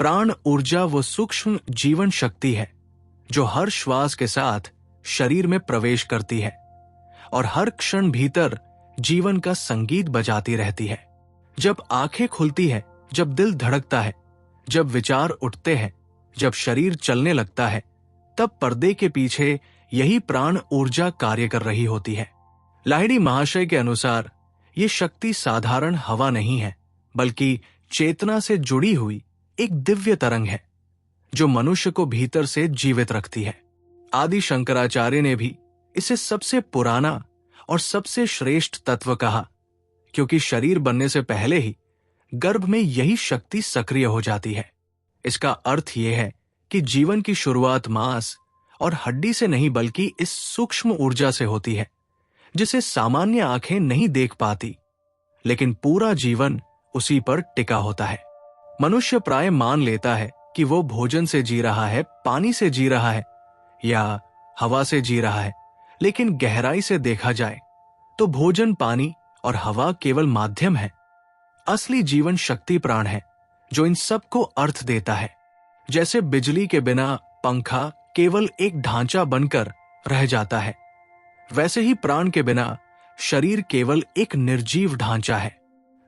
प्राण ऊर्जा वो सूक्ष्म जीवन शक्ति है जो हर श्वास के साथ शरीर में प्रवेश करती है और हर क्षण भीतर जीवन का संगीत बजाती रहती है। जब आंखें खुलती है, जब दिल धड़कता है, जब विचार उठते हैं, जब शरीर चलने लगता है, तब पर्दे के पीछे यही प्राण ऊर्जा कार्य कर रही होती है। लाहिड़ी महाशय के अनुसार ये शक्ति साधारण हवा नहीं है, बल्कि चेतना से जुड़ी हुई एक दिव्य तरंग है जो मनुष्य को भीतर से जीवित रखती है। आदि शंकराचार्य ने भी इसे सबसे पुराना और सबसे श्रेष्ठ तत्व कहा, क्योंकि शरीर बनने से पहले ही गर्भ में यही शक्ति सक्रिय हो जाती है। इसका अर्थ यह है कि जीवन की शुरुआत मांस और हड्डी से नहीं, बल्कि इस सूक्ष्म ऊर्जा से होती है जिसे सामान्य आंखें नहीं देख पाती, लेकिन पूरा जीवन उसी पर टिका होता है। मनुष्य प्राय मान लेता है कि वो भोजन से जी रहा है, पानी से जी रहा है या हवा से जी रहा है, लेकिन गहराई से देखा जाए तो भोजन, पानी और हवा केवल माध्यम है। असली जीवन शक्ति प्राण है जो इन सब को अर्थ देता है। जैसे बिजली के बिना पंखा केवल एक ढांचा बनकर रह जाता है, वैसे ही प्राण के बिना शरीर केवल एक निर्जीव ढांचा है।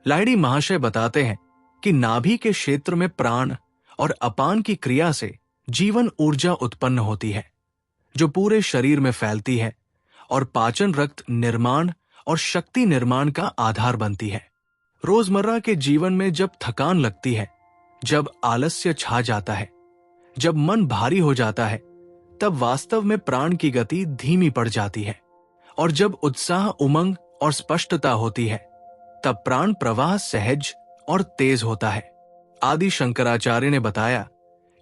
लाहिड़ी महाशय बताते हैं कि नाभि के क्षेत्र में प्राण और अपान की क्रिया से जीवन ऊर्जा उत्पन्न होती है जो पूरे शरीर में फैलती है और पाचन, रक्त निर्माण और शक्ति निर्माण का आधार बनती है। रोजमर्रा के जीवन में जब थकान लगती है, जब आलस्य छा जाता है, जब मन भारी हो जाता है, तब वास्तव में प्राण की गति धीमी पड़ जाती है, और जब उत्साह, उमंग और स्पष्टता होती है, तब प्राण प्रवाह सहज और तेज होता है। आदि शंकराचार्य ने बताया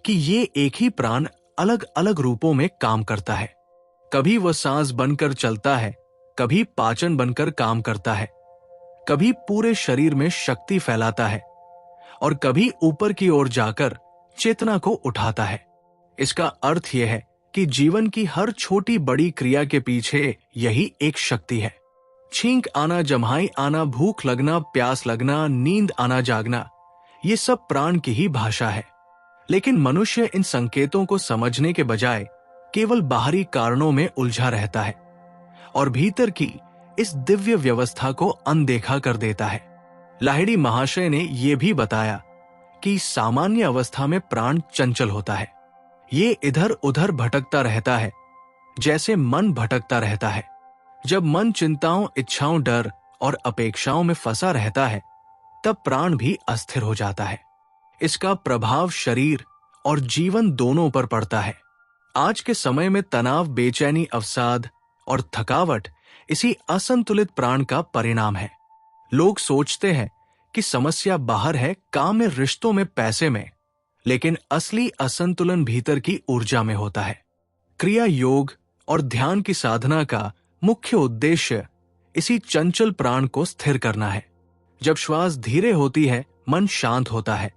कि ये एक ही प्राण अलग अलग रूपों में काम करता है। कभी वह सांस बनकर चलता है, कभी पाचन बनकर काम करता है, कभी पूरे शरीर में शक्ति फैलाता है और कभी ऊपर की ओर जाकर चेतना को उठाता है। इसका अर्थ यह है कि जीवन की हर छोटी बड़ी क्रिया के पीछे यही एक शक्ति है। छींक आना, जम्हाई आना, भूख लगना, प्यास लगना, नींद आना, जागना, ये सब प्राण की ही भाषा है। लेकिन मनुष्य इन संकेतों को समझने के बजाय केवल बाहरी कारणों में उलझा रहता है और भीतर की इस दिव्य व्यवस्था को अनदेखा कर देता है। लाहिड़ी महाशय ने यह भी बताया कि सामान्य अवस्था में प्राण चंचल होता है। ये इधर उधर भटकता रहता है जैसे मन भटकता रहता है। जब मन चिंताओं, इच्छाओं, डर और अपेक्षाओं में फंसा रहता है, तब प्राण भी अस्थिर हो जाता है। इसका प्रभाव शरीर और जीवन दोनों पर पड़ता है। आज के समय में तनाव, बेचैनी, अवसाद और थकावट इसी असंतुलित प्राण का परिणाम है। लोग सोचते हैं कि समस्या बाहर है, काम में, रिश्तों में, पैसे में, लेकिन असली असंतुलन भीतर की ऊर्जा में होता है। क्रिया योग और ध्यान की साधना का मुख्य उद्देश्य इसी चंचल प्राण को स्थिर करना है। जब श्वास धीरे होती है, मन शांत होता है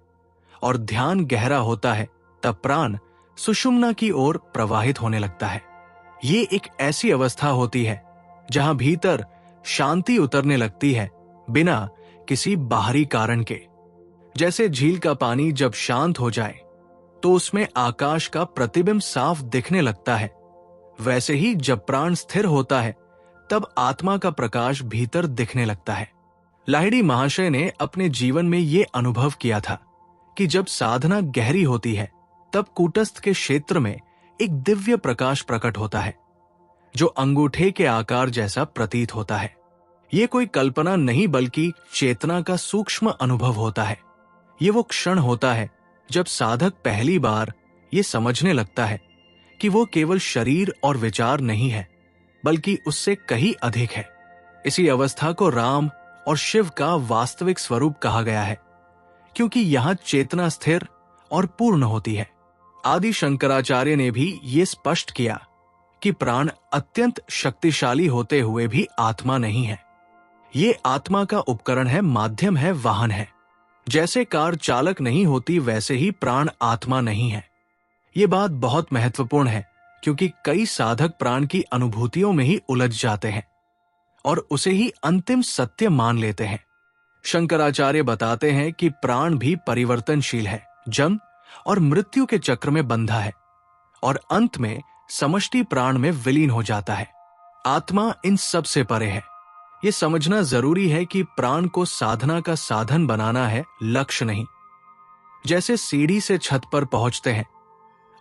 और ध्यान गहरा होता है, तब प्राण सुषुम्ना की ओर प्रवाहित होने लगता है। ये एक ऐसी अवस्था होती है जहां भीतर शांति उतरने लगती है बिना किसी बाहरी कारण के। जैसे झील का पानी जब शांत हो जाए तो उसमें आकाश का प्रतिबिंब साफ दिखने लगता है, वैसे ही जब प्राण स्थिर होता है तब आत्मा का प्रकाश भीतर दिखने लगता है। लाहिड़ी महाशय ने अपने जीवन में ये अनुभव किया था कि जब साधना गहरी होती है तब कूटस्थ के क्षेत्र में एक दिव्य प्रकाश प्रकट होता है जो अंगूठे के आकार जैसा प्रतीत होता है। ये कोई कल्पना नहीं बल्कि चेतना का सूक्ष्म अनुभव होता है। ये वो क्षण होता है जब साधक पहली बार ये समझने लगता है कि वो केवल शरीर और विचार नहीं है, बल्कि उससे कहीं अधिक है। इसी अवस्था को राम और शिव का वास्तविक स्वरूप कहा गया है, क्योंकि यहां चेतना स्थिर और पूर्ण होती है। आदि शंकराचार्य ने भी ये स्पष्ट किया कि प्राण अत्यंत शक्तिशाली होते हुए भी आत्मा नहीं है। ये आत्मा का उपकरण है, माध्यम है, वाहन है। जैसे कार चालक नहीं होती, वैसे ही प्राण आत्मा नहीं है। ये बात बहुत महत्वपूर्ण है, क्योंकि कई साधक प्राण की अनुभूतियों में ही उलझ जाते हैं और उसे ही अंतिम सत्य मान लेते हैं। शंकराचार्य बताते हैं कि प्राण भी परिवर्तनशील है। जन्म और मृत्यु के चक्र में बंधा है और अंत में समष्टि प्राण में विलीन हो जाता है। आत्मा इन सब से परे है। यह समझना जरूरी है कि प्राण को साधना का साधन बनाना है, लक्ष्य नहीं। जैसे सीढ़ी से छत पर पहुंचते हैं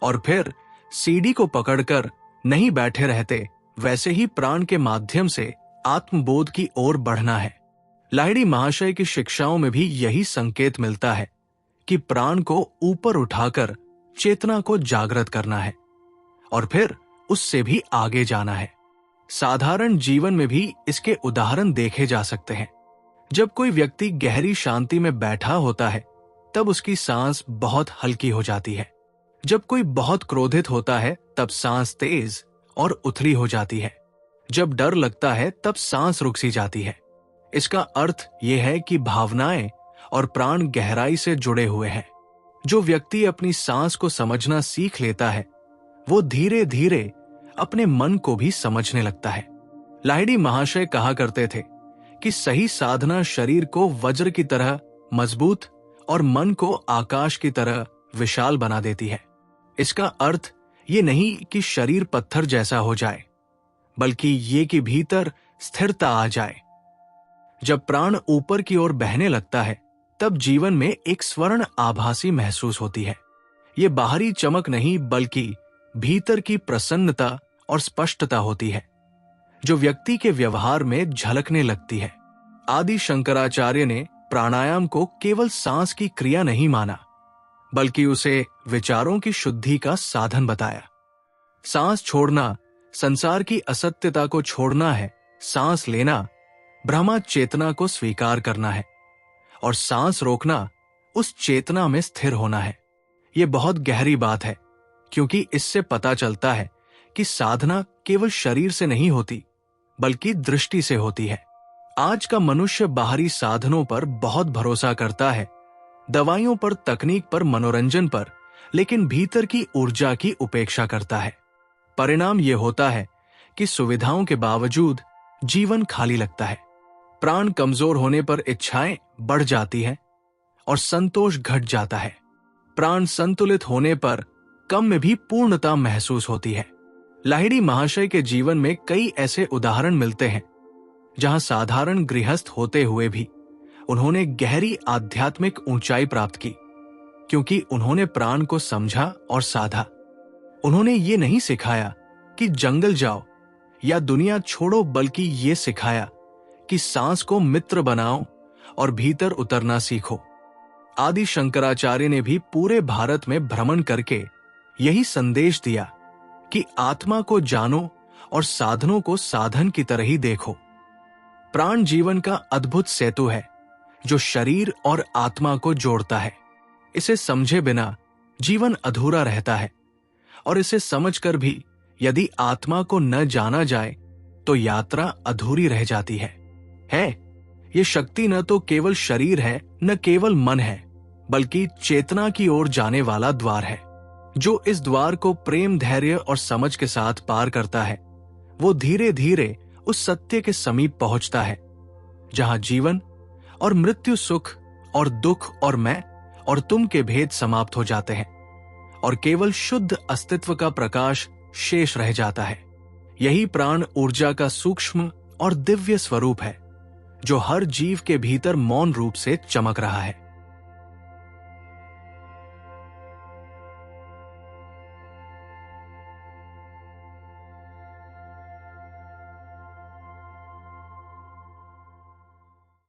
और फिर सीढ़ी को पकड़कर नहीं बैठे रहते, वैसे ही प्राण के माध्यम से आत्मबोध की ओर बढ़ना है। लाहिड़ी महाशय की शिक्षाओं में भी यही संकेत मिलता है कि प्राण को ऊपर उठाकर चेतना को जागृत करना है और फिर उससे भी आगे जाना है। साधारण जीवन में भी इसके उदाहरण देखे जा सकते हैं। जब कोई व्यक्ति गहरी शांति में बैठा होता है तब उसकी सांस बहुत हल्की हो जाती है। जब कोई बहुत क्रोधित होता है तब सांस तेज और उथली हो जाती है। जब डर लगता है तब सांस रुक सी जाती है। इसका अर्थ यह है कि भावनाएं और प्राण गहराई से जुड़े हुए हैं। जो व्यक्ति अपनी सांस को समझना सीख लेता है वो धीरे धीरे अपने मन को भी समझने लगता है। लाहिड़ी महाशय कहा करते थे कि सही साधना शरीर को वज्र की तरह मजबूत और मन को आकाश की तरह विशाल बना देती है। इसका अर्थ ये नहीं कि शरीर पत्थर जैसा हो जाए, बल्कि ये कि भीतर स्थिरता आ जाए। जब प्राण ऊपर की ओर बहने लगता है तब जीवन में एक स्वर्ण आभासी महसूस होती है। ये बाहरी चमक नहीं बल्कि भीतर की प्रसन्नता और स्पष्टता होती है जो व्यक्ति के व्यवहार में झलकने लगती है। आदि शंकराचार्य ने प्राणायाम को केवल सांस की क्रिया नहीं माना, बल्कि उसे विचारों की शुद्धि का साधन बताया। सांस छोड़ना संसार की असत्यता को छोड़ना है। सांस लेना ब्रह्मा चेतना को स्वीकार करना है और सांस रोकना उस चेतना में स्थिर होना है। यह बहुत गहरी बात है, क्योंकि इससे पता चलता है कि साधना केवल शरीर से नहीं होती बल्कि दृष्टि से होती है। आज का मनुष्य बाहरी साधनों पर बहुत भरोसा करता है, दवाइयों पर, तकनीक पर, मनोरंजन पर, लेकिन भीतर की ऊर्जा की उपेक्षा करता है। परिणाम यह होता है कि सुविधाओं के बावजूद जीवन खाली लगता है। प्राण कमजोर होने पर इच्छाएं बढ़ जाती हैं और संतोष घट जाता है। प्राण संतुलित होने पर कम में भी पूर्णता महसूस होती है। लाहिड़ी महाशय के जीवन में कई ऐसे उदाहरण मिलते हैं जहां साधारण गृहस्थ होते हुए भी उन्होंने गहरी आध्यात्मिक ऊंचाई प्राप्त की, क्योंकि उन्होंने प्राण को समझा और साधा। उन्होंने ये नहीं सिखाया कि जंगल जाओ या दुनिया छोड़ो, बल्कि ये सिखाया कि सांस को मित्र बनाओ और भीतर उतरना सीखो। आदि शंकराचार्य ने भी पूरे भारत में भ्रमण करके यही संदेश दिया कि आत्मा को जानो और साधनों को साधन की तरह ही देखो। प्राण जीवन का अद्भुत सेतु है जो शरीर और आत्मा को जोड़ता है। इसे समझे बिना जीवन अधूरा रहता है और इसे समझकर भी यदि आत्मा को न जाना जाए तो यात्रा अधूरी रह जाती है। ये शक्ति न तो केवल शरीर है, न केवल मन है, बल्कि चेतना की ओर जाने वाला द्वार है। जो इस द्वार को प्रेम, धैर्य और समझ के साथ पार करता है वो धीरे धीरे उस सत्य के समीप पहुंचता है जहां जीवन और मृत्यु, सुख और दुख और मैं और तुम के भेद समाप्त हो जाते हैं और केवल शुद्ध अस्तित्व का प्रकाश शेष रह जाता है। यही प्राण ऊर्जा का सूक्ष्म और दिव्य स्वरूप है जो हर जीव के भीतर मौन रूप से चमक रहा है।